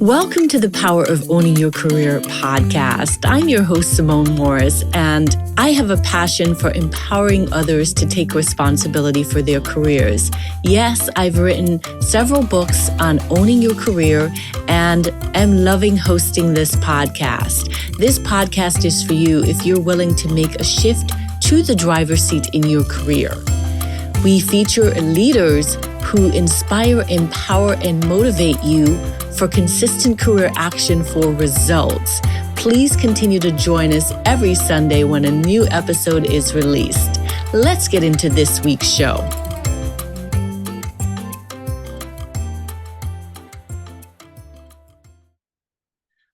Welcome to the Power of Owning Your Career podcast. I'm your host, Simone Morris, and I have a passion for empowering others to take responsibility for their careers. Yes, I've written several books on owning your career and am loving hosting this podcast. This podcast is for you if you're willing to make a shift to the driver's seat in your career. We feature leaders who inspire, empower, and motivate you for consistent career action for results. Please continue to join us every Sunday when a new episode is released. Let's get into this week's show.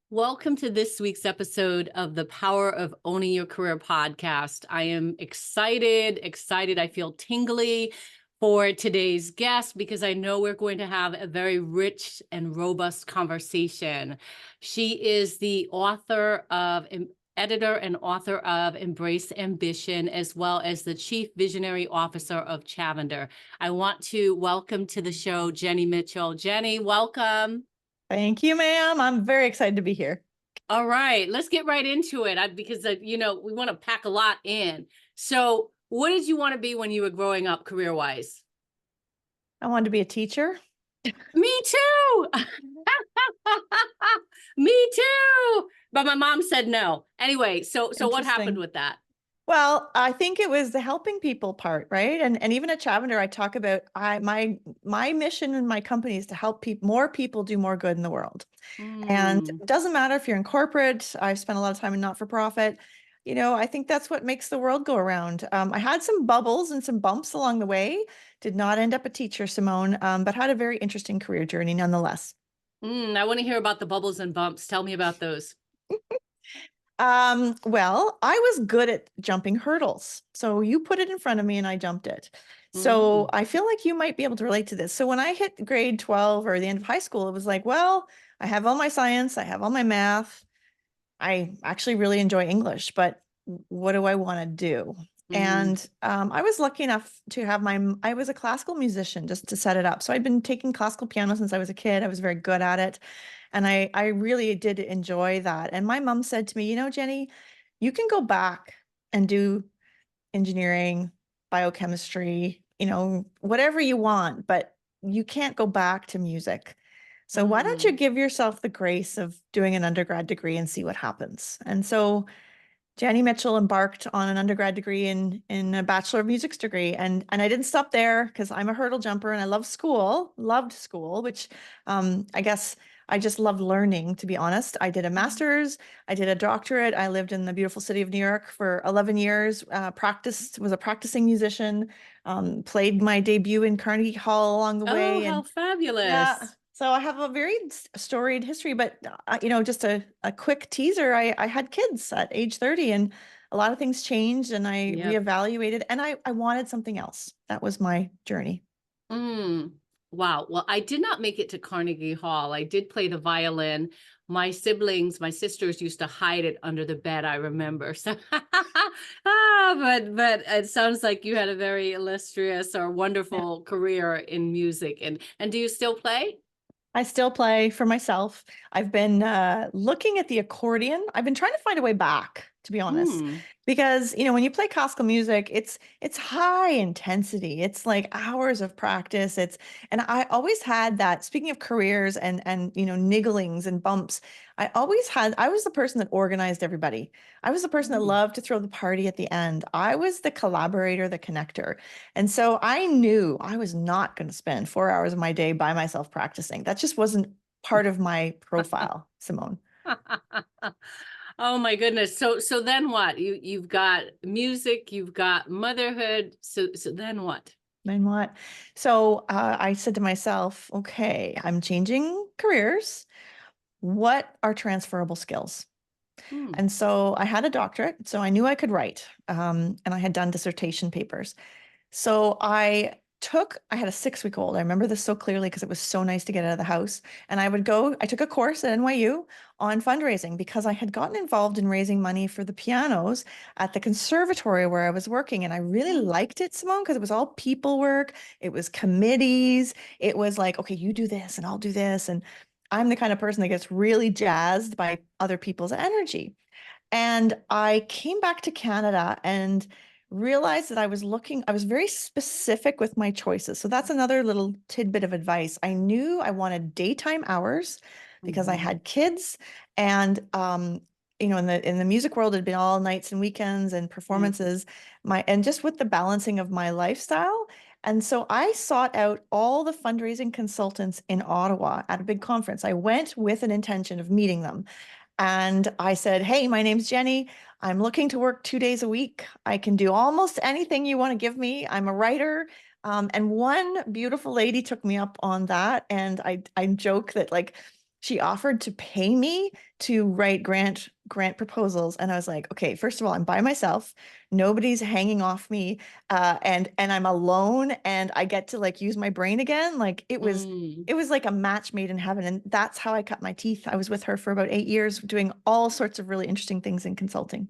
Welcome to this week's episode of the Power of Owning Your Career podcast. I am excited. I feel tingly for today's guest because I know we're going to have a very rich and robust conversation. She is the editor and author of Embrace Ambition, as well as the Chief Visionary Officer of Chavender. I want to welcome to the show Jenny Mitchell. Jenny, welcome. Thank you, ma'am. I'm very excited to be here. All right, let's get right into it because we want to pack a lot in. So what did you want to be when you were growing up career-wise? I wanted to be a teacher. Me too. Me too. But my mom said no. Anyway, so what happened with that? Well, I think it was the helping people part, right? And even at Chavender, I talk about my mission in my company is to help more people do more good in the world. And it doesn't matter if you're in corporate. I've spent a lot of time in not-for-profit. I think that's what makes the world go around. I had some bubbles and some bumps along the way. Did not end up a teacher, Simone, but had a very interesting career journey nonetheless. I want to hear about the bubbles and bumps. Tell me about those. Well, I was good at jumping hurdles. So you put it in front of me and I jumped it. So I feel like you might be able to relate to this. So when I hit grade 12 or the end of high school, it was like, well, I have all my science, I have all my math. I actually really enjoy English, but what do I want to do? And I was lucky enough to have I was a classical musician, just to set it up. So I'd been taking classical piano since I was a kid. I was very good at it. And I really did enjoy that. And my mom said to me, Jenny, you can go back and do engineering, biochemistry, whatever you want, but you can't go back to music. So why don't you give yourself the grace of doing an undergrad degree and see what happens? And so Jenny Mitchell embarked on an undergrad degree in a Bachelor of Music's degree. And I didn't stop there because I'm a hurdle jumper and I loved school, which I guess I just loved learning, to be honest. I did a master's, I did a doctorate. I lived in the beautiful city of New York for 11 years, was a practicing musician, played my debut in Carnegie Hall along the way. Oh, how fabulous. Yeah. So I have a very storied history, but just a quick teaser. I had kids at age 30 and a lot of things changed and I reevaluated and I wanted something else. That was my journey. Wow. Well, I did not make it to Carnegie Hall. I did play the violin. My sisters used to hide it under the bed, I remember. So, but it sounds like you had a very illustrious or wonderful career in music. And do you still play? I still play for myself. I've been looking at the accordion. I've been trying to find a way back, to be honest, because when you play classical music, it's high intensity. It's like hours of practice. And I always had that. Speaking of careers and nigglings and bumps, I was the person that organized everybody. I was the person that loved to throw the party at the end. I was the collaborator, the connector. And so I knew I was not going to spend 4 hours of my day by myself practicing. That just wasn't part of my profile, Simone. Oh my goodness. So then what? You've got music, you've got motherhood. So then what? Then what? So I said to myself, okay, I'm changing careers. What are transferable skills? And so I had a doctorate, so I knew I could write, and I had done dissertation papers. So I I had a 6-week-old. I remember this so clearly because it was so nice to get out of the house. And I took a course at NYU on fundraising because I had gotten involved in raising money for the pianos at the conservatory where I was working. And I really liked it, Simone, because it was all people work. It was committees. It was like, okay, you do this and I'll do this. And I'm the kind of person that gets really jazzed by other people's energy. And I came back to Canada and realized that I was very specific with my choices. So that's another little tidbit of advice. I knew I wanted daytime hours because I Mhm. had kids and in the music world, it'd been all nights and weekends and Mm. performances, and just with the balancing of my lifestyle. And so I sought out all the fundraising consultants in Ottawa at a big conference. I went with an intention of meeting them. And I said, hey, my name's Jenny. I'm looking to work 2 days a week. I can do almost anything you want to give me. I'm a writer. And one beautiful lady took me up on that. And I joke that like she offered to pay me to write grant proposals. And I was like, okay, first of all, I'm by myself. Nobody's hanging off me. And I'm alone and I get to like use my brain again. Like Mm. it was like a match made in heaven. And that's how I cut my teeth. I was with her for about 8 years, doing all sorts of really interesting things in consulting.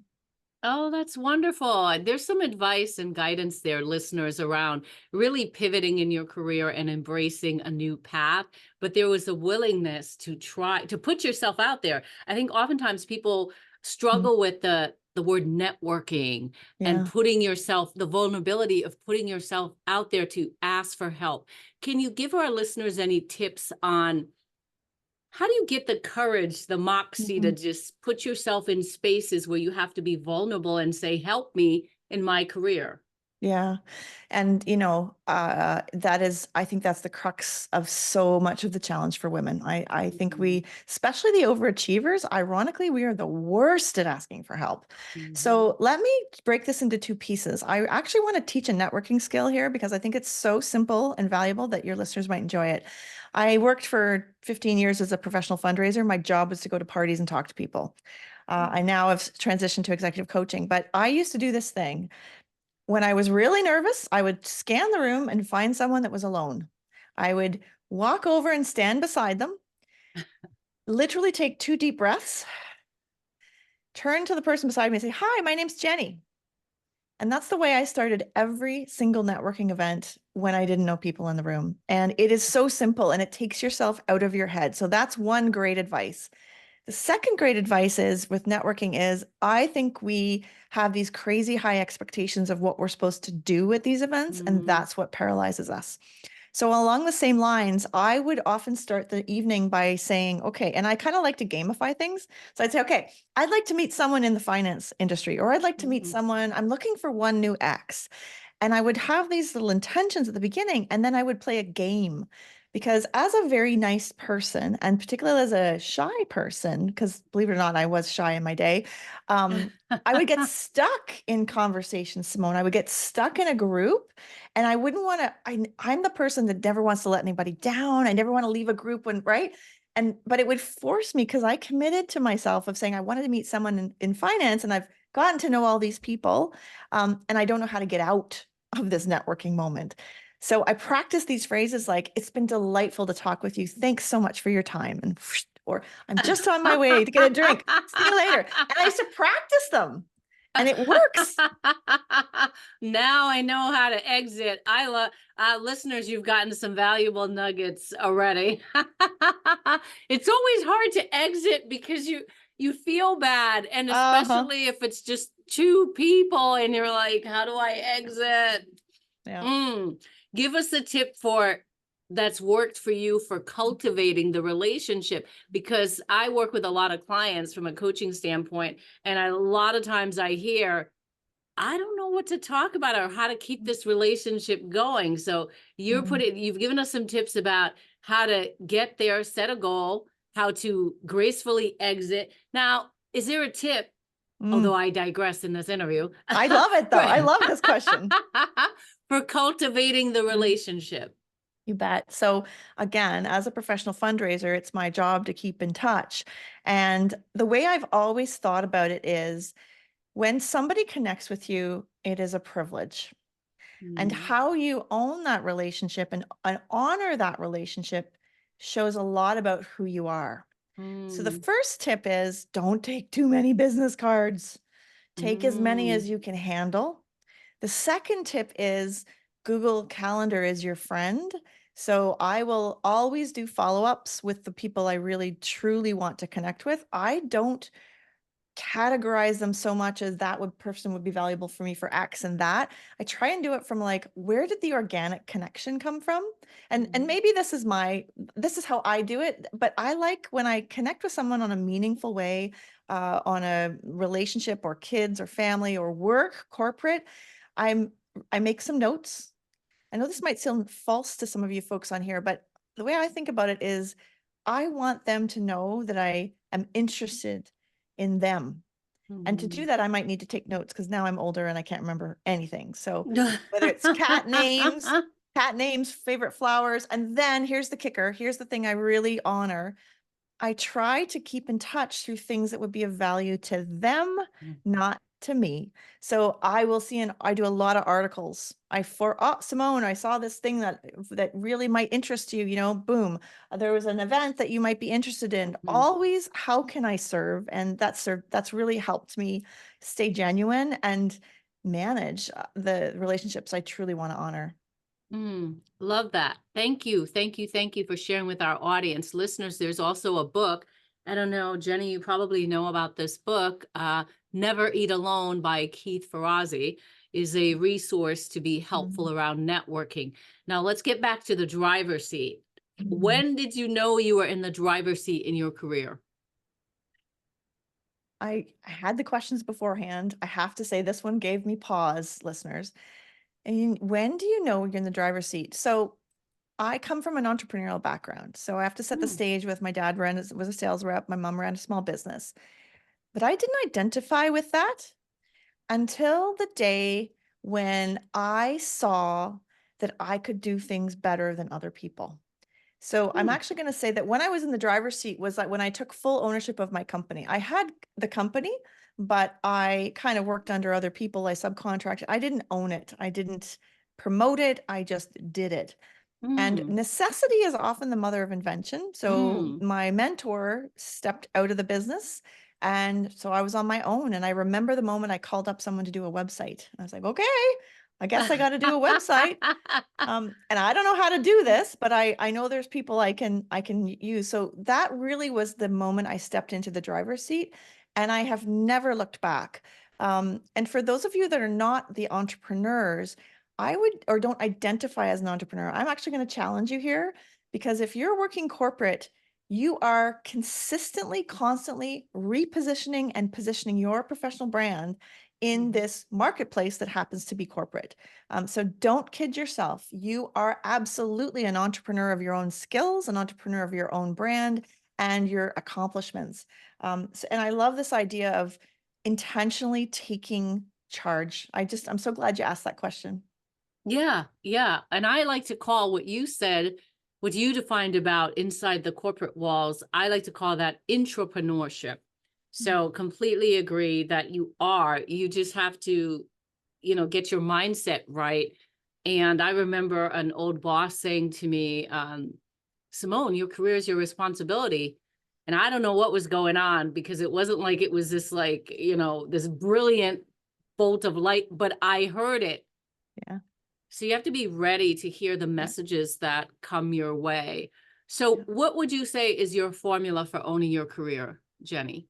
Oh, that's wonderful. There's some advice and guidance there, listeners, around really pivoting in your career and embracing a new path. But there was a willingness to try to put yourself out there. I think oftentimes people Mm. struggle with the word networking and Yeah. putting yourself, the vulnerability of putting yourself out there to ask for help. Can you give our listeners any tips on how do you get the courage, the moxie to Mhm. just put yourself in spaces where you have to be vulnerable and say, help me in my career? Yeah. And, I think that's the crux of so much of the challenge for women. I think Mhm. we, especially the overachievers, ironically, we are the worst at asking for help. Mhm. So let me break this into two pieces. I actually want to teach a networking skill here because I think it's so simple and valuable that your listeners might enjoy it. I worked for 15 years as a professional fundraiser. My job was to go to parties and talk to people. I now have transitioned to executive coaching, but I used to do this thing. When I was really nervous, I would scan the room and find someone that was alone. I would walk over and stand beside them, literally take 2 deep breaths, turn to the person beside me and say, hi, my name's Jenny. And that's the way I started every single networking event when I didn't know people in the room. And it is so simple and it takes yourself out of your head. So that's one great advice. The second great advice is with networking is I think we have these crazy high expectations of what we're supposed to do at these events, and Mm. that's what paralyzes us. So along the same lines, I would often start the evening by saying, okay, and I kind of like to gamify things. So I'd say, okay, I'd like to meet someone in the finance industry, or I'd like to meet Mhm. someone, I'm looking for one new X. And I would have these little intentions at the beginning, and then I would play a game. Because as a very nice person, and particularly as a shy person, because believe it or not, I was shy in my day, I would get stuck in conversations, Simone. I would get stuck in a group, and I wouldn't want to. I'm the person that never wants to let anybody down. I never want to leave a group when, right? But it would force me because I committed to myself of saying I wanted to meet someone in finance, and I've gotten to know all these people, and I don't know how to get out of this networking moment. So I practice these phrases like, it's been delightful to talk with you. Thanks so much for your time. And or I'm just on my way to get a drink. See you later. And I used to practice them and it works. Now I know how to exit. I love listeners, you've gotten some valuable nuggets already. It's always hard to exit because you feel bad, and Uh-huh. especially if it's just two people and you're like, how do I exit? Yeah. Mm. Give us a tip for that's worked for you for cultivating the relationship, because I work with a lot of clients from a coaching standpoint, and a lot of times I hear, I don't know what to talk about or how to keep this relationship going. So Mm, you've given us some tips about how to get there, set a goal, how to gracefully exit. Now, is there a tip, mm. although I digress in this interview, I love it though. for, I love this question. for cultivating the Mm. relationship? You bet. So again, as a professional fundraiser, it's my job to keep in touch. And the way I've always thought about it is when somebody connects with you, it is a privilege. And Mm. how you own that relationship and honor that relationship shows a lot about who you are. So the Mm. first tip is don't take too many business cards. Take as many Mm. as you can handle. The second tip is Google Calendar is your friend. So I will always do follow-ups with the people I really truly want to connect with. I don't categorize them so much as person would be valuable for me for X and that. I try and do it from like, where did the organic connection come from? And Mhm. maybe this is how I do it, but I like when I connect with someone on a meaningful way, on a relationship or kids or family or work, corporate, I make some notes. I know this might sound false to some of you folks on here, but the way I think about it is I want them to know that I am interested in them. And to do Mhm. that, I might need to take notes because now I'm older and I can't remember anything. So whether it's cat names, favorite flowers, and then here's the kicker. Here's the thing I really honor. I try to keep in touch through things that would be of value to them, Mm. not to me. So I will see, and I do a lot of articles. Simone, I saw this thing that really might interest you, boom. There was an event that you might be interested in. Mhm. Always, how can I serve? And that's really helped me stay genuine and manage the relationships I truly want to honor. Love that. Thank you. Thank you. Thank you for sharing with our audience. Listeners, there's also a book. I don't know, Jenny, you probably know about this book, Never Eat Alone by Keith Ferrazzi is a resource to be helpful around networking. Now let's get back to the driver's seat. When did you know you were in the driver's seat in your career? I had the questions beforehand. I have to say this one gave me pause, listeners. And when do you know you're in the driver's seat? So I come from an entrepreneurial background. So I have to set the Hmm. stage with my dad was a sales rep. My mom ran a small business. But I didn't identify with that until the day when I saw that I could do things better than other people. So I'm Hmm. actually going to say that when I was in the driver's seat was like when I took full ownership of my company. I had the company, but I kind of worked under other people. I subcontracted. I didn't own it. I didn't promote it. I just did it. And Hmm. necessity is often the mother of invention. So Hmm. my mentor stepped out of the business. And so I was on my own. And I remember the moment I called up someone to do a website. I was like, okay, I guess I got to do a website. And I don't know how to do this, but I know there's people I can use. So that really was the moment I stepped into the driver's seat, and I have never looked back. And for those of you that are not the entrepreneurs, I would or don't identify as an entrepreneur, I'm actually going to challenge you here because if you're working corporate, you are consistently, constantly repositioning and positioning your professional brand in this marketplace that happens to be corporate. So don't kid yourself. You are absolutely an entrepreneur of your own skills, an entrepreneur of your own brand and your accomplishments. And I love this idea of intentionally taking charge. I'm so glad you asked that question. Yeah, yeah. And I like to call what you said, what you defined about inside the corporate walls, I like to call that intrapreneurship. So completely agree that you just have to, get your mindset right. And I remember an old boss saying to me, Simone, your career is your responsibility. And I don't know what was going on because it wasn't like it was this like, this brilliant bolt of light, but I heard it. Yeah. So you have to be ready to hear the messages that come your way. So what would you say is your formula for owning your career, Jenny?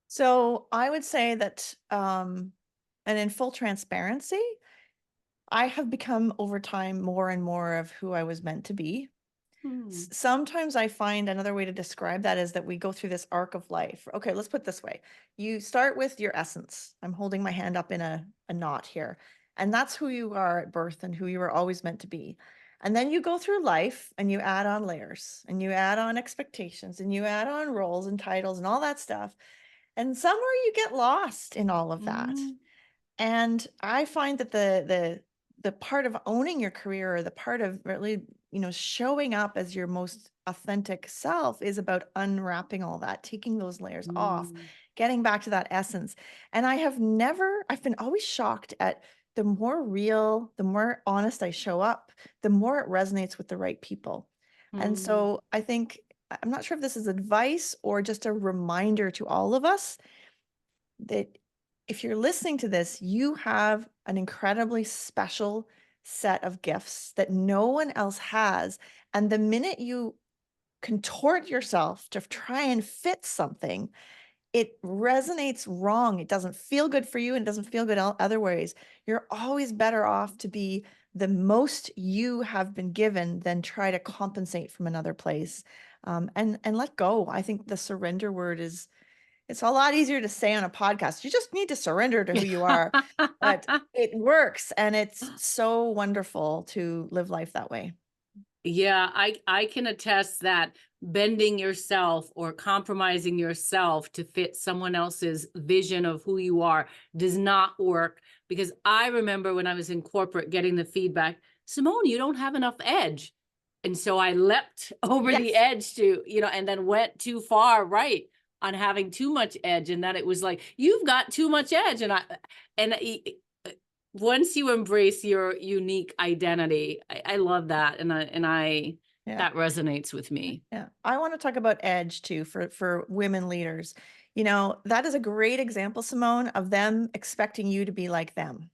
So I would say that, and in full transparency, I have become over time more and more of who I was meant to be. Sometimes I find another way to describe that is that we go through this arc of life. Okay, let's put it this way. You start with your essence. I'm holding my hand up in a knot here. And that's who you are at birth and who you were always meant to be. And then you go through life and you add on layers and you add on expectations and you add on roles and titles and all that stuff. And somewhere you get lost in all of that. And I find that the part of owning your career or the part of really, showing up as your most authentic self is about unwrapping all that, taking those layers off, getting back to that essence. And I've been always shocked at the more real, the more honest I show up, the more it resonates with the right people. And so I think, I'm not sure if this is advice or just a reminder to all of us that if you're listening to this, you have an incredibly special set of gifts that no one else has. And the minute you contort yourself to try and fit something, it resonates wrong. It doesn't feel good for you and doesn't feel good other ways. You're always better off to be the most you have been given than try to compensate from another place. And let go. I think the surrender word is, it's a lot easier to say on a podcast. You just need to surrender to who you are, but it works. And it's so wonderful to live life that way. Yeah, I can attest that bending yourself or compromising yourself to fit someone else's vision of who you are does not work. Because I remember when I was in corporate getting the feedback, Simone, you don't have enough edge. And so I leapt over the edge to, and then went too far right on having too much edge, and that it was like, you've got too much edge. And once you embrace your unique identity, I love that. And that resonates with me. Yeah. I want to talk about edge too, for women leaders. That is a great example, Simone, of them expecting you to be like them.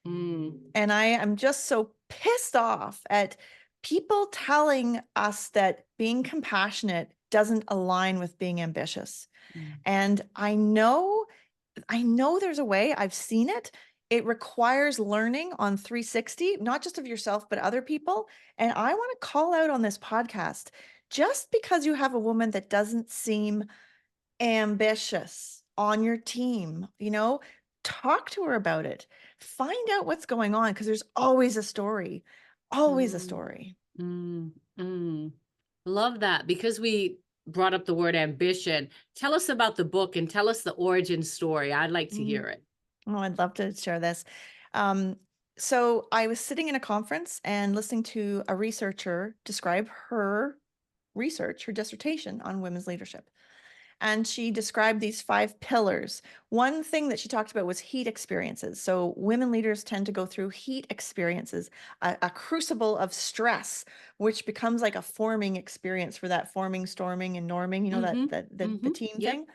And I am just so pissed off at people telling us that being compassionate doesn't align with being ambitious. And I know there's a way. I've seen it. It requires learning on 360, not just of yourself, but other people. And I want to call out on this podcast, just because you have a woman that doesn't seem ambitious on your team, talk to her about it. Find out what's going on, because there's always a story, always a story. Love that. Because we brought up the word ambition, tell us about the book and tell us the origin story. I'd like to hear it. Oh, I'd love to share this. So I was sitting in a conference and listening to a researcher describe her research, her dissertation on women's leadership. And she described these 5 pillars. One thing that she talked about was heat experiences. So women leaders tend to go through heat experiences, a crucible of stress, which becomes like a forming experience for that forming, storming, and norming, the team thing.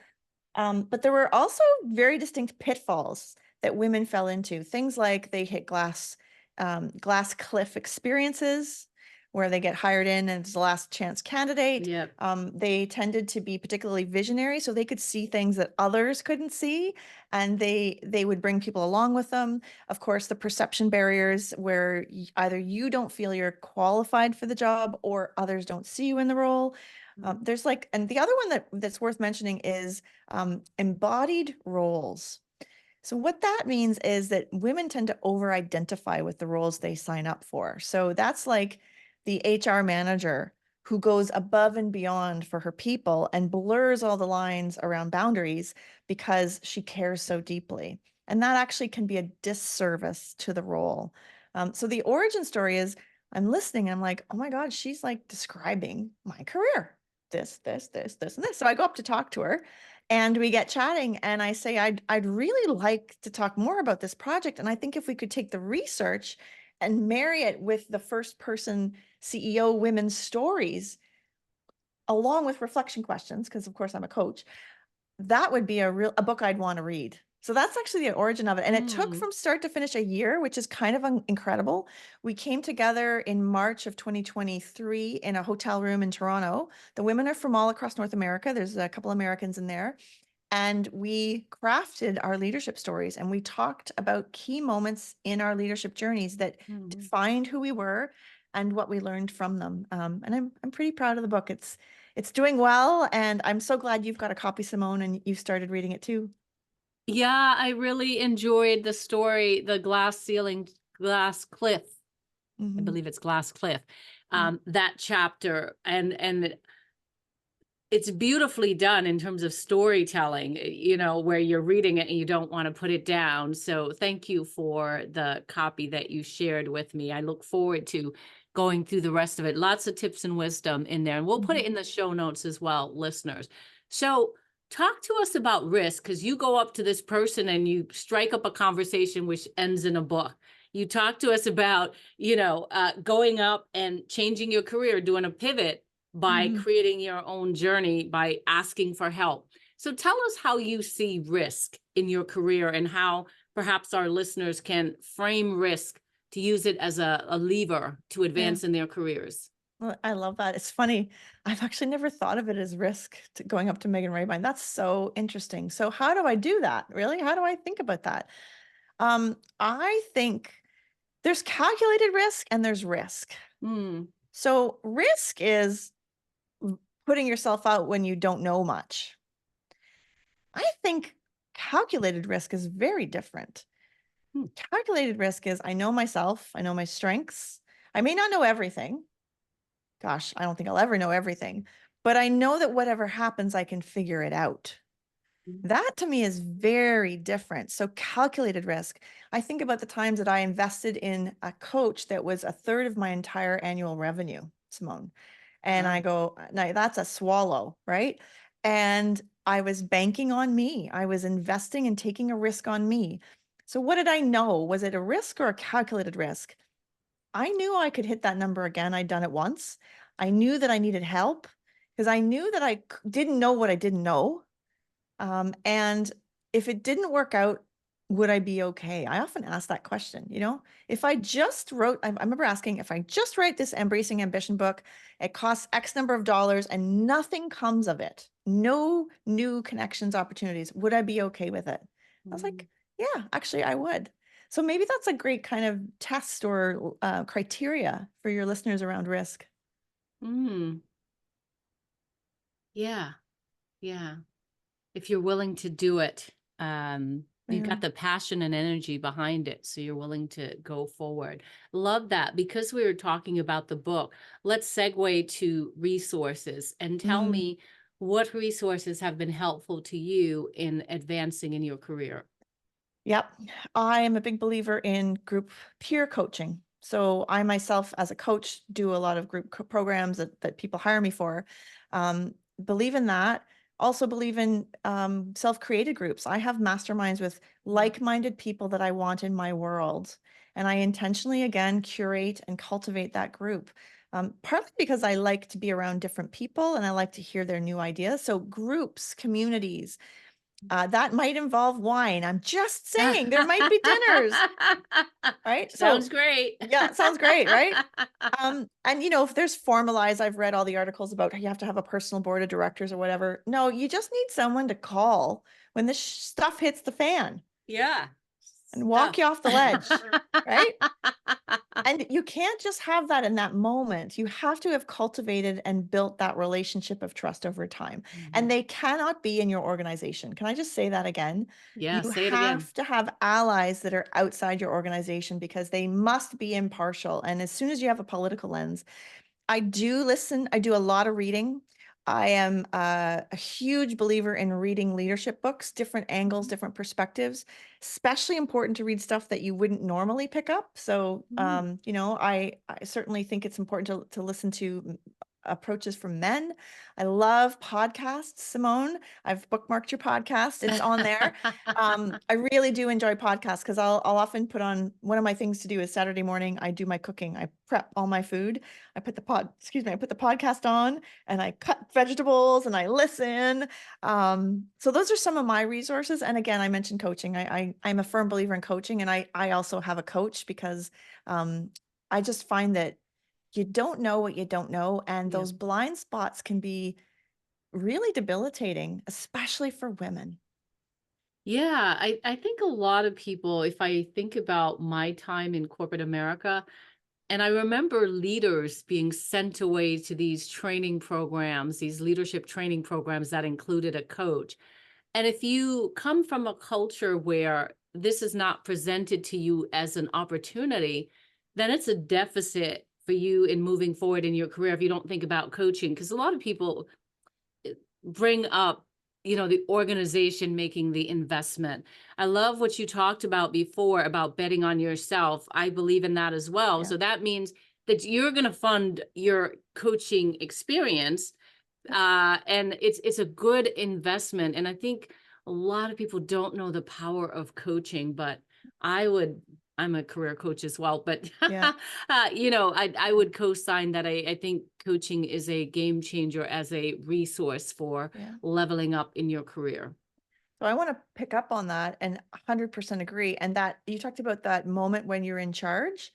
But there were also very distinct pitfalls that women fell into. Things like they hit glass cliff experiences, where they get hired in and it's the last chance candidate. Yep. They tended to be particularly visionary, so they could see things that others couldn't see, and they would bring people along with them. Of course, the perception barriers, where either you don't feel you're qualified for the job or others don't see you in the role. There's and the other one that's worth mentioning is embodied roles. So what that means is that women tend to over-identify with the roles they sign up for. So that's like the HR manager who goes above and beyond for her people and blurs all the lines around boundaries because she cares so deeply. And that actually can be a disservice to the role. So the origin story is, I'm listening and I'm like, oh my God, she's like describing my career. This, and this. So I go up to talk to her and we get chatting, and I say, I'd really like to talk more about this project. And I think if we could take the research and marry it with the first person CEO women's stories, along with reflection questions, because of course I'm a coach, that would be a book I'd want to read. So that's actually the origin of it. And it took from start to finish a year, which is kind of incredible. We came together in March of 2023 in a hotel room in Toronto. The women are from all across North America. There's a couple Americans in there. And we crafted our leadership stories, and we talked about key moments in our leadership journeys that defined who we were and what we learned from them. And I'm pretty proud of the book. It's doing well, and I'm so glad you've got a copy, Simone, and you started reading it too. Yeah, I really enjoyed the story, the glass cliff. I believe it's glass cliff. That chapter, and it's beautifully done in terms of storytelling, where you're reading it and you don't want to put it down. So thank you for the copy that you shared with me. I look forward to going through the rest of it. Lots of tips and wisdom in there, and we'll put it in the show notes as well, listeners. So Talk to us about risk, because you go up to this person and you strike up a conversation which ends in a book. You talk to us about, going up and changing your career, doing a pivot by creating your own journey, by asking for help. So tell us how you see risk in your career and how perhaps our listeners can frame risk to use it as a lever to advance in their careers. Well, I love that. It's funny. I've actually never thought of it as risk to going up to Megan Rabine. That's so interesting. So how do I do that? Really? How do I think about that? I think there's calculated risk and there's risk. So risk is putting yourself out when you don't know much. I think calculated risk is very different. Calculated risk is I know myself, I know my strengths. I may not know everything. Gosh, I don't think I'll ever know everything, but I know that whatever happens, I can figure it out. That to me is very different. So calculated risk. I think about the times that I invested in a coach that was a third of my entire annual revenue, Simone. And I go, now that's a swallow, right? And I was banking on me. I was investing and taking a risk on me. So what did I know? Was it a risk or a calculated risk? I knew I could hit that number again. I'd done it once. I knew that I needed help because I knew that I didn't know what I didn't know. And if it didn't work out, would I be okay? I often ask that question, if I just wrote, I remember asking, if I just write this Embracing Ambition book, it costs X number of dollars and nothing comes of it, no new connections, opportunities, would I be okay with it? I was like, yeah, actually I would. So maybe that's a great kind of test or criteria for your listeners around risk. Yeah. Yeah. If you're willing to do it, you've got the passion and energy behind it. So you're willing to go forward. Love that. Because we were talking about the book, let's segue to resources and tell me what resources have been helpful to you in advancing in your career. Yep. I am a big believer in group peer coaching. So I myself as a coach do a lot of group programs that people hire me for. Believe in that. Also believe in self-created groups. I have masterminds with like-minded people that I want in my world. And I intentionally, again, curate and cultivate that group. Partly because I like to be around different people and I like to hear their new ideas. So groups, communities, that might involve wine. I'm just saying there might be dinners, right? Sounds great. Yeah, sounds great, right? And if there's formalized, I've read all the articles about how you have to have a personal board of directors or whatever. No, you just need someone to call when the stuff hits the fan. Yeah. And walk you off the ledge, right? And you can't just have that in that moment. You have to have cultivated and built that relationship of trust over time. And they cannot be in your organization. Can I just say that again? Yeah, you say it again. have to have allies that are outside your organization because they must be impartial. And as soon as you have a political lens, I do listen. I do a lot of reading. I am a huge believer in reading leadership books, different angles, different perspectives, especially important to read stuff that you wouldn't normally pick up. So, I certainly think it's important to listen to approaches from men. I love podcasts, Simone. I've bookmarked your podcast. It's on there. I really do enjoy podcasts because I'll often put on, one of my things to do is Saturday morning, I do my cooking. I prep all my food. I put the podcast on and I cut vegetables and I listen. So those are some of my resources. And again, I mentioned coaching. I'm a firm believer in coaching, and I also have a coach because I just find that you don't know what you don't know. And those blind spots can be really debilitating, especially for women. Yeah, I think a lot of people, if I think about my time in corporate America, and I remember leaders being sent away to these training programs, these leadership training programs that included a coach. And if you come from a culture where this is not presented to you as an opportunity, then it's a deficit for you in moving forward in your career if you don't think about coaching. Because a lot of people bring up, the organization making the investment. I love what you talked about before about betting on yourself. I believe in that as well. Yeah. So that means that you're going to fund your coaching experience, And it's a good investment. And I think a lot of people don't know the power of coaching, but I'm a career coach as well, but Yeah. I would co-sign that. I think coaching is a game changer as a resource for Yeah. leveling up in your career. So I want to pick up on that and 100% agree. And that you talked about that moment when you're in charge.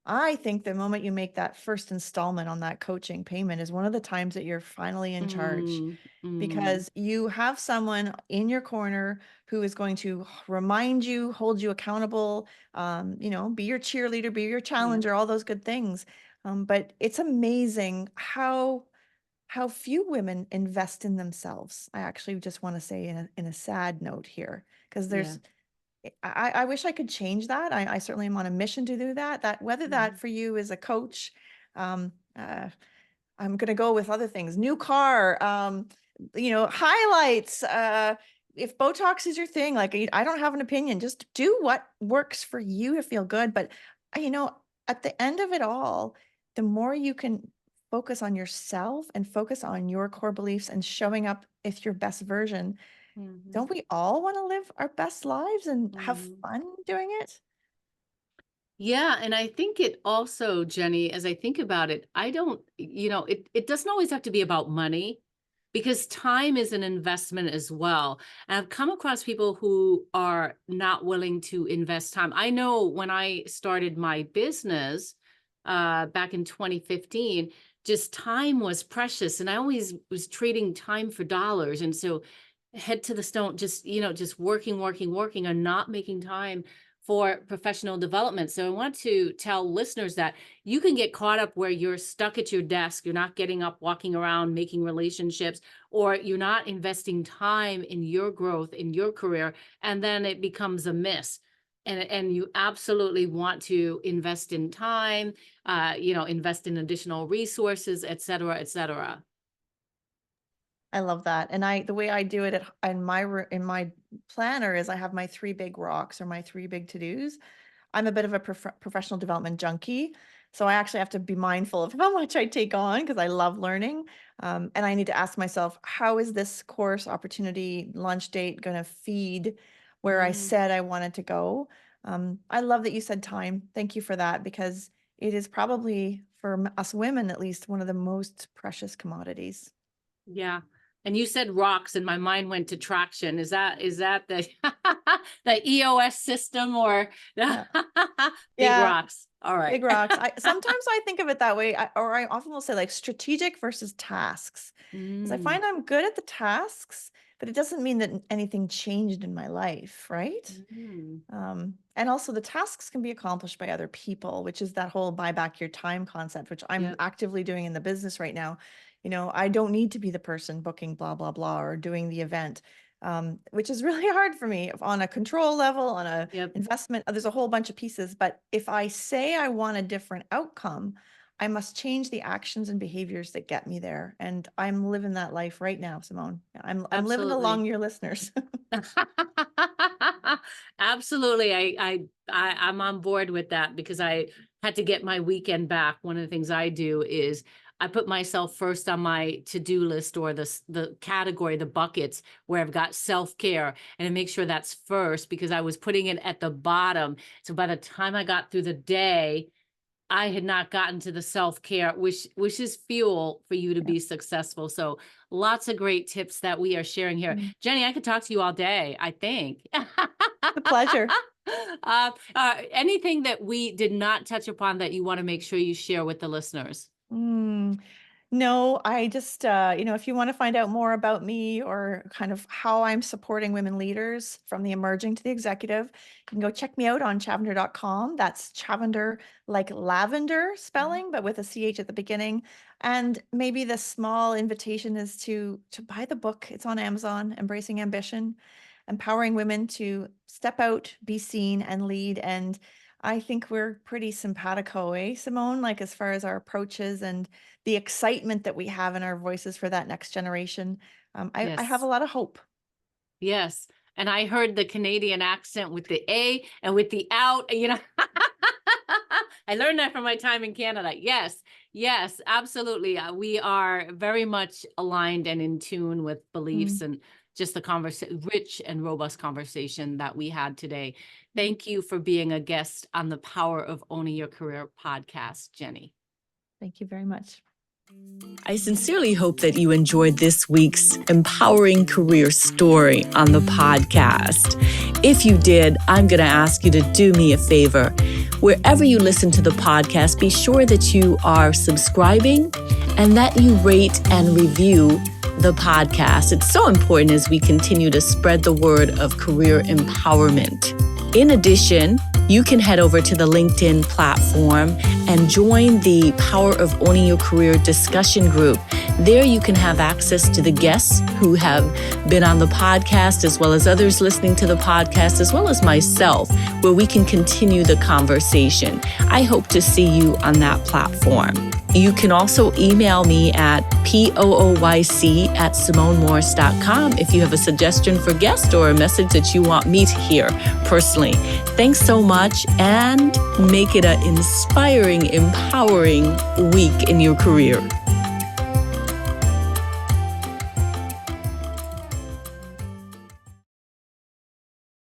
I think the moment you make that first installment on that coaching payment is one of the times that you're finally in charge, because you have someone in your corner who is going to remind you, hold you accountable, be your cheerleader, be your challenger, all those good things. But it's amazing how few women invest in themselves. I actually just want to say in a sad note here, because Yeah. I wish I could change that. I certainly am on a mission to do that. That whether that for you is a coach, um, I'm gonna go with other things. New car, highlights. If Botox is your thing, like I don't have an opinion. Just do what works for you to feel good. But at the end of it all, the more you can focus on yourself and focus on your core beliefs and showing up as your best version, don't we all want to live our best lives and have fun doing it? Yeah. And I think it also, Jenny, as I think about it, I don't, it doesn't always have to be about money, because time is an investment as well. And I've come across people who are not willing to invest time. I know when I started my business back in 2015, just time was precious. And I always was trading time for dollars. And so head to the stone, just working and not making time for professional development. So I want to tell listeners that you can get caught up where you're stuck at your desk, you're not getting up, walking around, making relationships, or you're not investing time in your growth, in your career, and then it becomes a miss. And you absolutely want to invest in time, invest in additional resources, et cetera, et cetera. I love that. And the way I do it in my planner is I have my 3 big rocks, or my 3 big to-dos. I'm a bit of a professional development junkie, so I actually have to be mindful of how much I take on, because I love learning. And I need to ask myself, how is this course, opportunity, launch date going to feed where I said I wanted to go? I love that you said time. Thank you for that, because it is probably, for us women at least, one of the most precious commodities. Yeah. And you said rocks, and my mind went to traction. Is that the the EOS system, or Yeah. big Yeah. rocks? All right. Big rocks. Sometimes I think of it that way, or I often will say like strategic versus tasks, because I find I'm good at the tasks, but it doesn't mean that anything changed in my life, right? And also the tasks can be accomplished by other people, which is that whole buy back your time concept, which I'm Yep. actively doing in the business right now. I don't need to be the person booking blah, blah, blah, or doing the event, which is really hard for me on a control level, on a Yep. investment. There's a whole bunch of pieces, but if I say I want a different outcome, I must change the actions and behaviors that get me there. And I'm living that life right now, Simone. I'm living along Absolutely. your listeners. Absolutely. I'm on board with that, because I had to get my weekend back. One of the things I do is I put myself first on my to-do list, or the category, the buckets where I've got self-care, and I make sure that's first, because I was putting it at the bottom. So by the time I got through the day, I had not gotten to the self-care, which is fuel for you to be successful. So lots of great tips that we are sharing here. Jenny, I could talk to you all day, I think. A pleasure. Anything that we did not touch upon that you want to make sure you share with the listeners? No, I just, if you want to find out more about me, or kind of how I'm supporting women leaders from the emerging to the executive, you can go check me out on chavender.com. That's Chavender, like lavender spelling, but with a CH at the beginning. And maybe the small invitation is to buy the book. It's on Amazon, Embracing Ambition, empowering women to step out, be seen, and lead. And I think we're pretty simpatico, eh, Simone? Like, as far as our approaches and the excitement that we have in our voices for that next generation. I have a Yes. lot of hope. Yes. And I heard the Canadian accent with the A and with the out, I learned that from my time in Canada. Yes. Yes, absolutely. We are very much aligned and in tune with beliefs and just the rich and robust conversation that we had today. Thank you for being a guest on the Power of Owning Your Career podcast, Jenny. Thank you very much. I sincerely hope that you enjoyed this week's empowering career story on the podcast. If you did, I'm going to ask you to do me a favor. Wherever you listen to the podcast, be sure that you are subscribing and that you rate and review the podcast. It's so important as we continue to spread the word of career empowerment. In addition, you can head over to the LinkedIn platform and join the Power of Owning Your Career discussion group. There you can have access to the guests who have been on the podcast, as well as others listening to the podcast, as well as myself, where we can continue the conversation. I hope to see you on that platform. You can also email me at pooyc@simonemorris.com if you have a suggestion for guest or a message that you want me to hear personally. Thanks so much, and make it an inspiring, empowering week in your career.